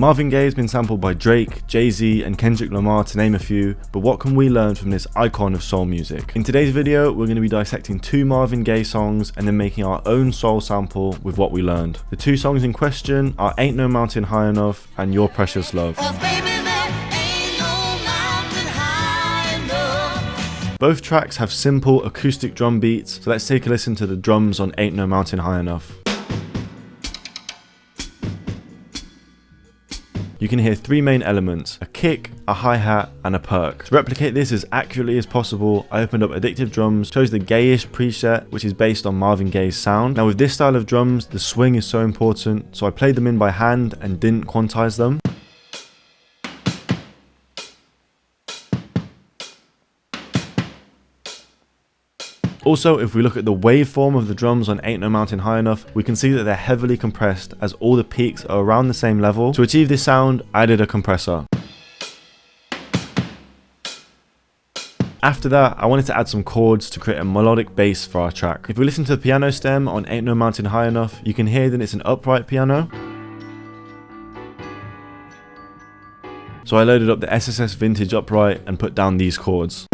Marvin Gaye has been sampled by Drake, Jay-Z and Kendrick Lamar to name a few, but what can we learn from this icon of soul music? In today's video, we're going to be dissecting 2 Marvin Gaye songs and then making our own soul sample with what we learned. The 2 songs in question are Ain't No Mountain High Enough and Your Precious Love. Both tracks have simple acoustic drum beats, so let's take a listen to the drums on Ain't No Mountain High Enough. You can hear 3 main elements, a kick, a hi-hat and a perk. To replicate this as accurately as possible, I opened up Addictive Drums, chose the gayish preset which is based on Marvin Gaye's sound. Now with this style of drums, the swing is so important, so I played them in by hand and didn't quantize them. Also, if we look at the waveform of the drums on Ain't No Mountain High Enough, we can see that they're heavily compressed as all the peaks are around the same level. To achieve this sound, I added a compressor. After that, I wanted to add some chords to create a melodic bass for our track. If we listen to the piano stem on Ain't No Mountain High Enough, you can hear that it's an upright piano. So I loaded up the SSS Vintage Upright and put down these chords.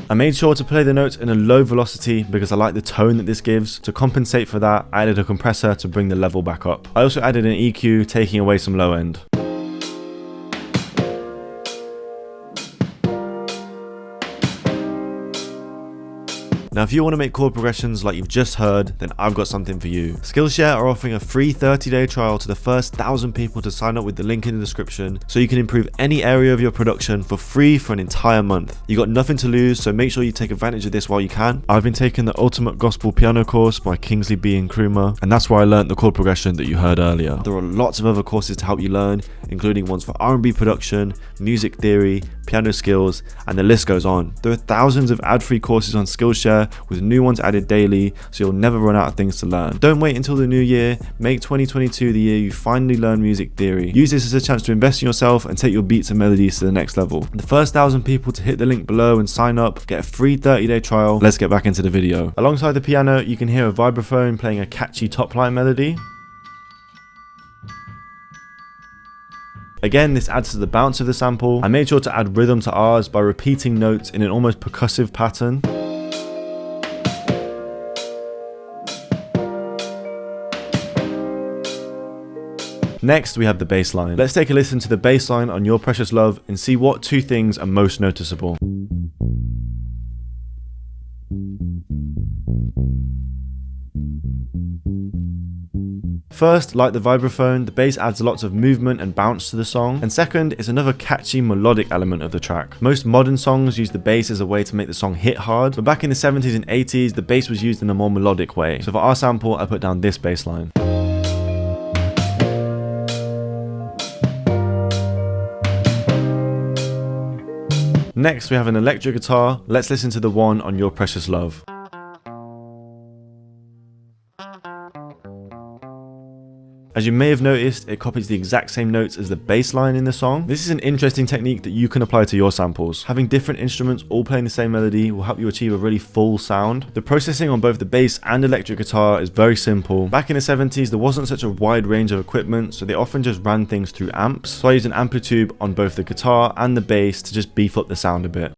I made sure to play the notes in a low velocity because I like the tone that this gives. To compensate for that, I added a compressor to bring the level back up. I also added an EQ, taking away some low end. Now if you want to make chord progressions like you've just heard, then I've got something for you. Skillshare are offering a free 30-day trial to the first 1,000 people to sign up with the link in the description, so you can improve any area of your production for free for an entire month. You got nothing to lose, so make sure you take advantage of this while you can. I've been taking the Ultimate Gospel Piano course by Kingsley B and Krumah, and that's where I learned the chord progression that you heard earlier. There are lots of other courses to help you learn, including ones for R&B production, music theory, piano skills, and the list goes on. There are thousands of ad-free courses on Skillshare with new ones added daily, so you'll never run out of things to learn. Don't wait until the new year, make 2022 the year you finally learn music theory. Use this as a chance to invest in yourself and take your beats and melodies to the next level. The first 1,000 people to hit the link below and sign up get a free 30-day trial. Let's get back into the video. Alongside the piano, you can hear a vibraphone playing a catchy top line melody. Again, this adds to the bounce of the sample. I made sure to add rhythm to ours by repeating notes in an almost percussive pattern. Next, we have the bass line. Let's take a listen to the bass line on Your Precious Love and see what 2 things are most noticeable. First, like the vibraphone, the bass adds lots of movement and bounce to the song. And second, it's another catchy melodic element of the track. Most modern songs use the bass as a way to make the song hit hard, but back in the 70s and 80s, the bass was used in a more melodic way. So for our sample, I put down this bass line. Next, we have an electric guitar. Let's listen to the one on Your Precious Love. As you may have noticed, it copies the exact same notes as the bass line in the song. This is an interesting technique that you can apply to your samples. Having different instruments all playing the same melody will help you achieve a really full sound. The processing on both the bass and electric guitar is very simple. Back in the 70s, there wasn't such a wide range of equipment, so they often just ran things through amps. So I used an amplitube on both the guitar and the bass to just beef up the sound a bit.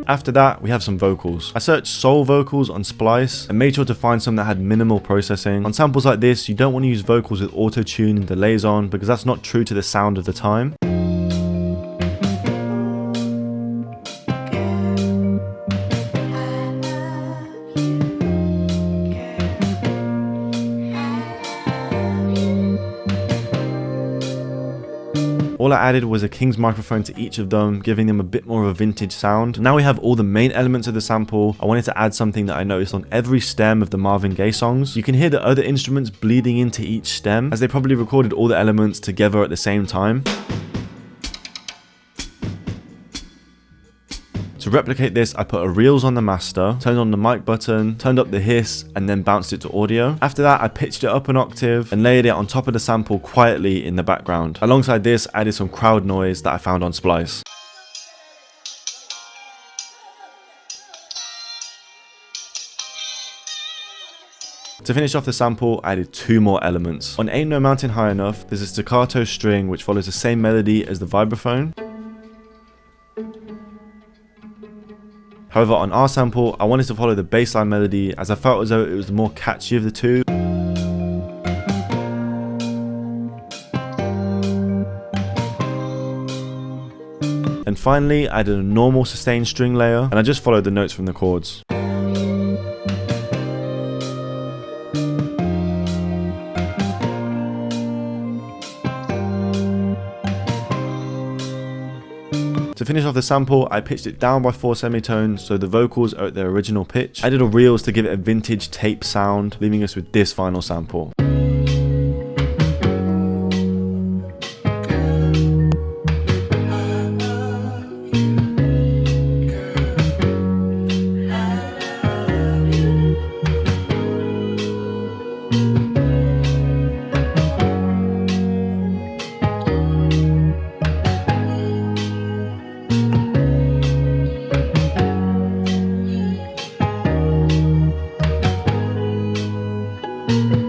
After that, we have some vocals. I searched soul vocals on Splice and made sure to find some that had minimal processing. On samples like this, you don't want to use vocals with auto-tune and delays on because that's not true to the sound of the time. All I added was a King's microphone to each of them, giving them a bit more of a vintage sound. Now we have all the main elements of the sample. I wanted to add something that I noticed on every stem of the Marvin Gaye songs. You can hear the other instruments bleeding into each stem, as they probably recorded all the elements together at the same time. To replicate this, I put a reels on the master, turned on the mic button, turned up the hiss, and then bounced it to audio. After that, I pitched it up an octave and layered it on top of the sample quietly in the background. Alongside this, I added some crowd noise that I found on Splice. To finish off the sample, I added 2 more elements. On Ain't No Mountain High Enough, there's a staccato string which follows the same melody as the vibraphone. However, on our sample, I wanted to follow the bassline melody as I felt as though it was the more catchy of the two. And finally, I added a normal sustained string layer, and I just followed the notes from the chords. To finish off the sample, I pitched it down by 4 semitones so the vocals are at their original pitch. I did a reels to give it a vintage tape sound, leaving us with this final sample.